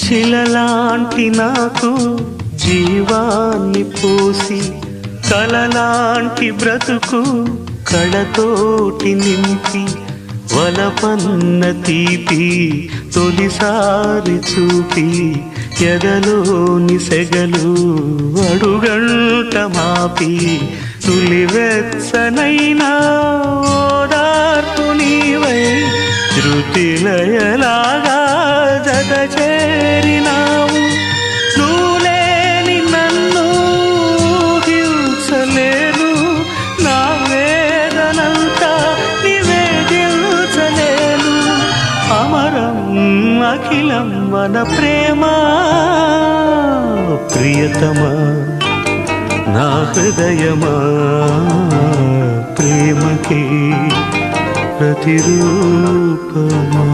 శిలలాంటి నాకు జీవాన్ని పోసి కలలాంటి బ్రతుకు కళతోటి నింపి వలపన్న తీపి తొలిసారి చూపి ఎదలోని సెగలు అడుగంట మాపి తులివెచ్చనైనా ఓదార్పు నీవై శృతిలయలాగా జత చేరినావు. నువ్వులేని నన్ను హింసలేను, నా వేదనంతా నివేదించలేను. అమరం అఖిలం మన ప్రేమ ప్రియతమా నా హృదయమా ప్రేమకి ప్రతిరూపమా.